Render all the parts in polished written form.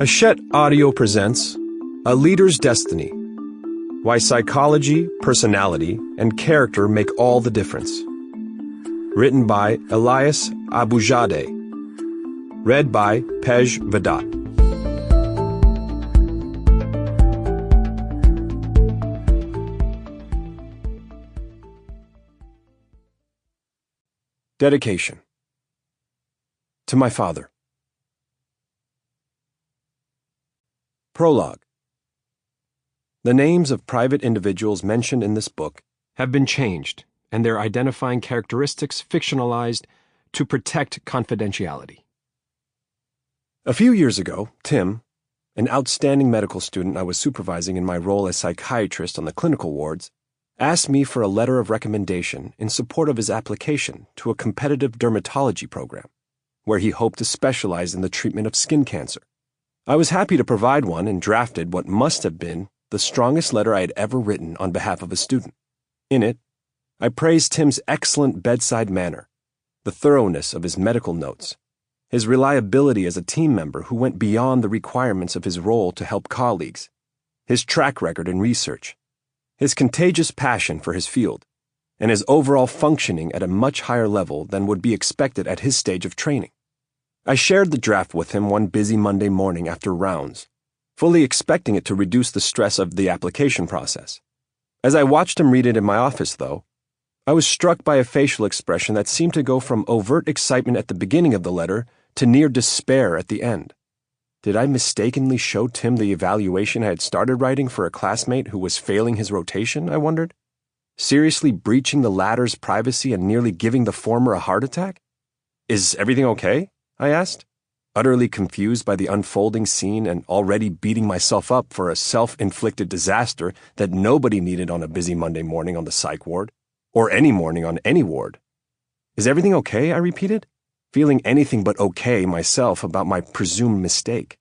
Hachette Audio presents A Leader's Destiny: Why Psychology, Personality, and Character Make All the Difference. Written by Elias Aboujaoude. Read by Pej Vahdat. Dedication. To my father. Prologue. The names of private individuals mentioned in this book have been changed and their identifying characteristics fictionalized to protect confidentiality. A few years ago, Tim, an outstanding medical student I was supervising in my role as psychiatrist on the clinical wards, asked me for a letter of recommendation in support of his application to a competitive dermatology program, where he hoped to specialize in the treatment of skin cancer. I was happy to provide one and drafted what must have been the strongest letter I had ever written on behalf of a student. In it, I praised Tim's excellent bedside manner, the thoroughness of his medical notes, his reliability as a team member who went beyond the requirements of his role to help colleagues, his track record in research, his contagious passion for his field, and his overall functioning at a much higher level than would be expected at his stage of training. I shared the draft with him one busy Monday morning after rounds, fully expecting it to reduce the stress of the application process. As I watched him read it in my office, though, I was struck by a facial expression that seemed to go from overt excitement at the beginning of the letter to near despair at the end. Did I mistakenly show Tim the evaluation I had started writing for a classmate who was failing his rotation, I wondered? Seriously breaching the latter's privacy and nearly giving the former a heart attack? "Is everything okay?" I asked, utterly confused by the unfolding scene and already beating myself up for a self-inflicted disaster that nobody needed on a busy Monday morning on the psych ward, or any morning on any ward. "Is everything okay?" I repeated, feeling anything but okay myself about my presumed mistake.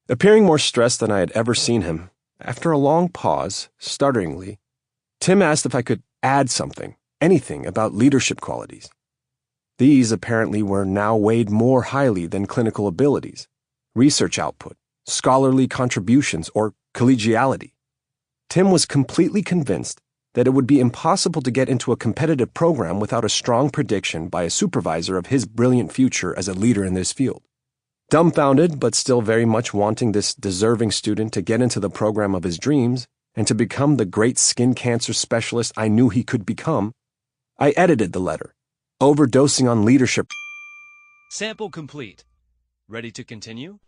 Appearing more stressed than I had ever seen him, after a long pause, stutteringly, Tim asked if I could add something, anything about leadership qualities. These apparently were now weighed more highly than clinical abilities, research output, scholarly contributions, or collegiality. Tim was completely convinced that it would be impossible to get into a competitive program without a strong prediction by a supervisor of his brilliant future as a leader in this field. Dumbfounded, but still very much wanting this deserving student to get into the program of his dreams and to become the great skin cancer specialist I knew he could become, I edited the letter, overdosing on leadership. Sample complete. Ready to continue?